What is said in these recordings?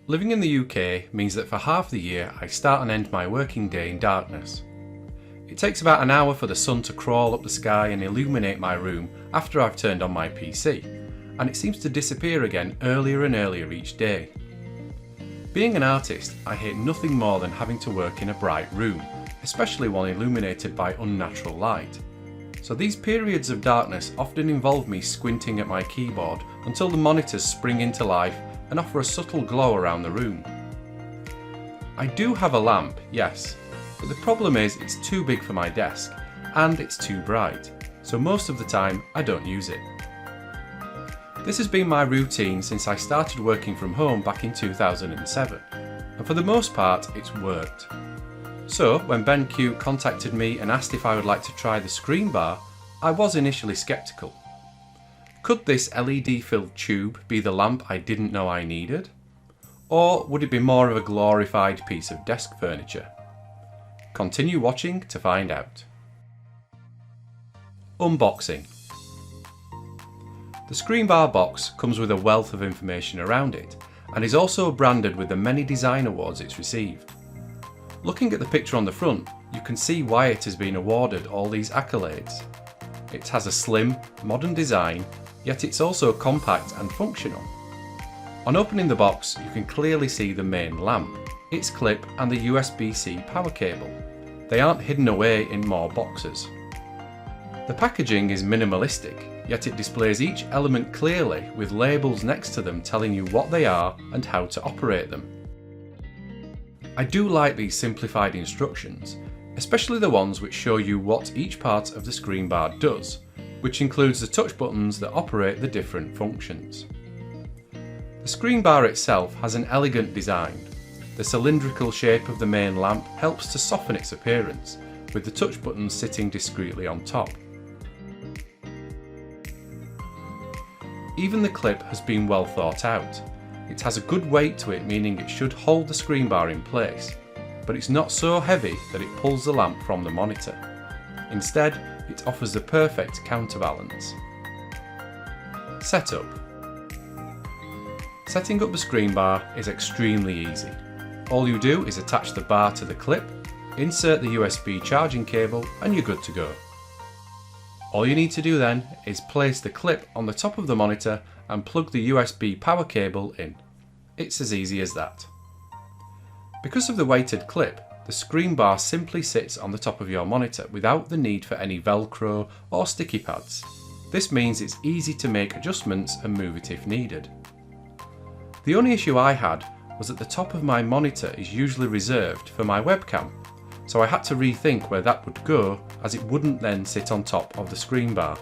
Living in the UK means that for half the year I start and end my working day in darkness. It takes about an hour for the sun to crawl up the sky and illuminate my room after I've turned on my PC, and it seems to disappear again earlier and earlier each day. Being an artist, I hate nothing more than having to work in a bright room, especially one illuminated by unnatural light. So these periods of darkness often involve me squinting at my keyboard until the monitors spring into life and offer a subtle glow around the room. I do have a lamp, yes, but the problem is it's too big for my desk and it's too bright, so most of the time I don't use it. This has been my routine since I started working from home back in 2007, and for the most part it's worked. So when BenQ contacted me and asked if I would like to try the ScreenBar, I was initially sceptical. Could this LED-filled tube be the lamp I didn't know I needed? Or would it be more of a glorified piece of desk furniture? Continue watching to find out. Unboxing. The ScreenBar box comes with a wealth of information around it and is also branded with the many design awards it's received. Looking at the picture on the front, you can see why it has been awarded all these accolades. It has a slim, modern design, yet it's also compact and functional. On opening the box, you can clearly see the main lamp, its clip and the USB-C power cable. They aren't hidden away in more boxes. The packaging is minimalistic, yet it displays each element clearly with labels next to them telling you what they are and how to operate them. I do like these simplified instructions, especially the ones which show you what each part of the ScreenBar does, which includes the touch buttons that operate the different functions. The ScreenBar itself has an elegant design. The cylindrical shape of the main lamp helps to soften its appearance, with the touch buttons sitting discreetly on top. Even the clip has been well thought out. It has a good weight to it, meaning it should hold the ScreenBar in place, but it's not so heavy that it pulls the lamp from the monitor. Instead, it offers the perfect counterbalance. Setup. Setting up the ScreenBar is extremely easy. All you do is attach the bar to the clip, insert the USB charging cable, and you're good to go. All you need to do then is place the clip on the top of the monitor and plug the USB power cable in. It's as easy as that. Because of the weighted clip, the ScreenBar simply sits on the top of your monitor without the need for any Velcro or sticky pads. This means it's easy to make adjustments and move it if needed. The only issue I had was that the top of my monitor is usually reserved for my webcam, so I had to rethink where that would go, as it wouldn't then sit on top of the ScreenBar.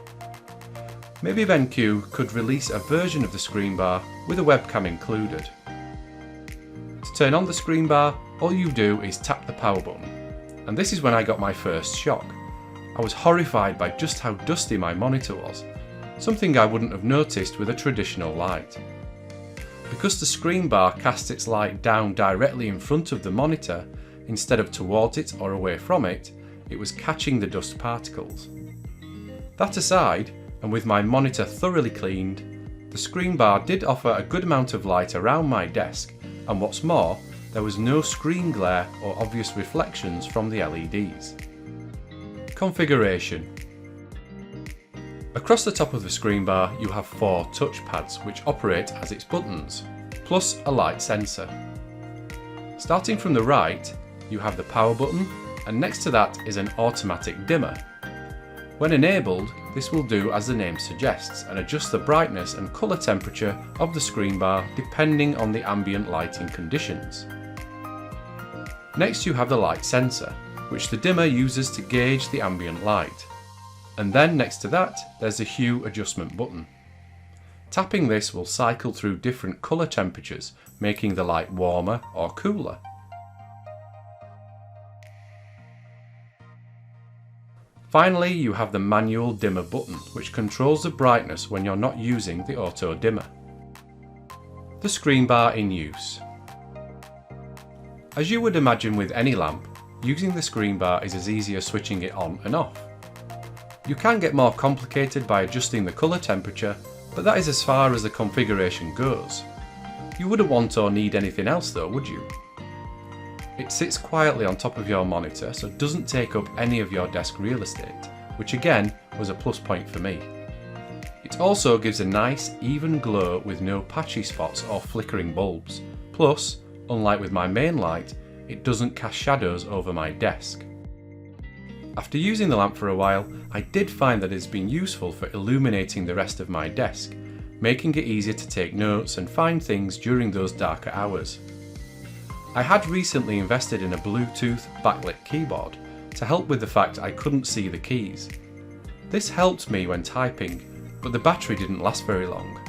Maybe BenQ could release a version of the ScreenBar with a webcam included. To turn on the ScreenBar, all you do is tap the power button, and this is when I got my first shock. I was horrified by just how dusty my monitor was, something I wouldn't have noticed with a traditional light. Because the ScreenBar casts its light down directly in front of the monitor, instead of towards it or away from it, it was catching the dust particles. That aside, and with my monitor thoroughly cleaned, the ScreenBar did offer a good amount of light around my desk, and what's more, there was no screen glare or obvious reflections from the LEDs. Configuration. Across the top of the ScreenBar you have 4 touch pads which operate as its buttons, plus a light sensor. Starting from the right, you have the power button, and next to that is an automatic dimmer. When enabled, this will do as the name suggests and adjust the brightness and colour temperature of the ScreenBar depending on the ambient lighting conditions. Next you have the light sensor, which the dimmer uses to gauge the ambient light. And then next to that, there's a hue adjustment button. Tapping this will cycle through different colour temperatures, making the light warmer or cooler. Finally, you have the manual dimmer button, which controls the brightness when you're not using the auto dimmer. The ScreenBar in use. As you would imagine with any lamp, using the ScreenBar is as easy as switching it on and off. You can get more complicated by adjusting the colour temperature, but that is as far as the configuration goes. You wouldn't want or need anything else though, would you? It sits quietly on top of your monitor, so it doesn't take up any of your desk real estate, which again was a plus point for me. It also gives a nice, even glow with no patchy spots or flickering bulbs. Plus, unlike with my main light, it doesn't cast shadows over my desk. After using the lamp for a while, I did find that it's been useful for illuminating the rest of my desk, making it easier to take notes and find things during those darker hours. I had recently invested in a Bluetooth backlit keyboard to help with the fact I couldn't see the keys. This helped me when typing, but the battery didn't last very long.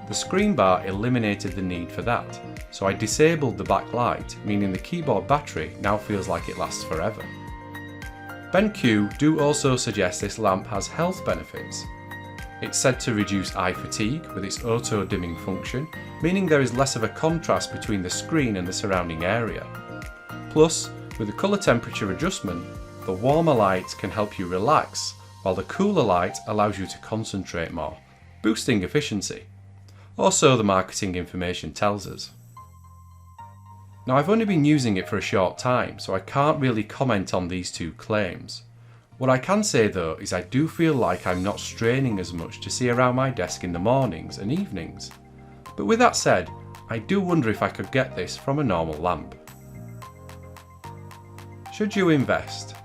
The ScreenBar eliminated the need for that, so I disabled the backlight, meaning the keyboard battery now feels like it lasts forever. BenQ do also suggest this lamp has health benefits. It's said to reduce eye fatigue with its auto-dimming function, meaning there is less of a contrast between the screen and the surrounding area. Plus, with the colour temperature adjustment, the warmer light can help you relax, while the cooler light allows you to concentrate more, boosting efficiency. Or so the marketing information tells us. Now, I've only been using it for a short time, so I can't really comment on these two claims. What I can say though is I do feel like I'm not straining as much to see around my desk in the mornings and evenings. But with that said, I do wonder if I could get this from a normal lamp. Should you invest?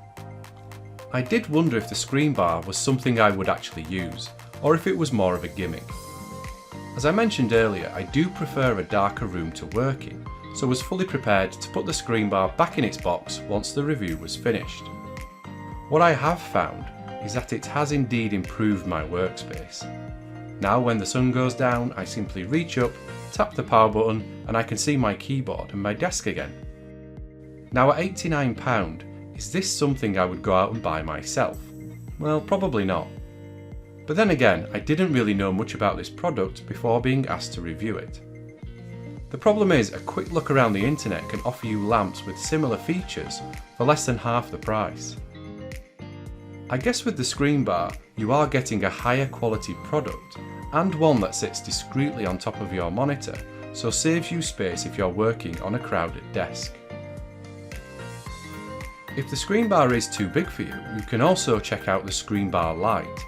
I did wonder if the ScreenBar was something I would actually use, or if it was more of a gimmick. As I mentioned earlier, I do prefer a darker room to work in, so was fully prepared to put the ScreenBar back in its box once the review was finished. What I have found is that it has indeed improved my workspace. Now when the sun goes down, I simply reach up, tap the power button, and I can see my keyboard and my desk again. Now at £89, is this something I would go out and buy myself? Well, probably not. But then again, I didn't really know much about this product before being asked to review it. The problem is, a quick look around the internet can offer you lamps with similar features for less than half the price. I guess with the ScreenBar, you are getting a higher quality product and one that sits discreetly on top of your monitor, so saves you space if you're working on a crowded desk. If the ScreenBar is too big for you, you can also check out the ScreenBar Lite.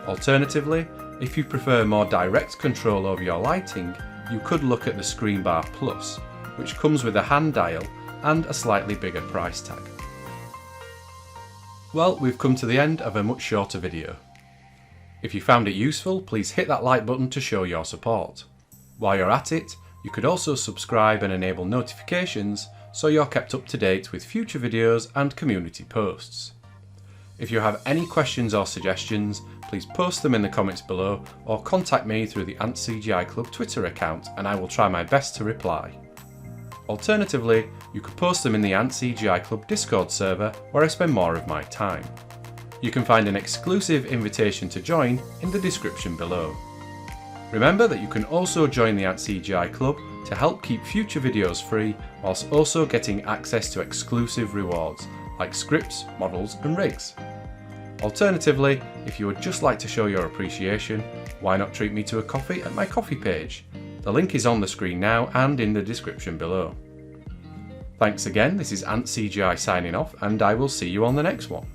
Alternatively, if you prefer more direct control over your lighting, you could look at the ScreenBar Plus, which comes with a hand dial and a slightly bigger price tag. Well, we've come to the end of a much shorter video. If you found it useful, please hit that like button to show your support. While you're at it, you could also subscribe and enable notifications so you're kept up to date with future videos and community posts. If you have any questions or suggestions, please post them in the comments below or contact me through the antCGi Club Twitter account and I will try my best to reply. Alternatively, you could post them in the antCGi Club Discord server where I spend more of my time. You can find an exclusive invitation to join in the description below. Remember that you can also join the antCGi Club to help keep future videos free whilst also getting access to exclusive rewards like scripts, models and rigs. Alternatively, if you would just like to show your appreciation, why not treat me to a coffee at my coffee page? The link is on the screen now and in the description below. Thanks again, this is antCGi signing off and I will see you on the next one.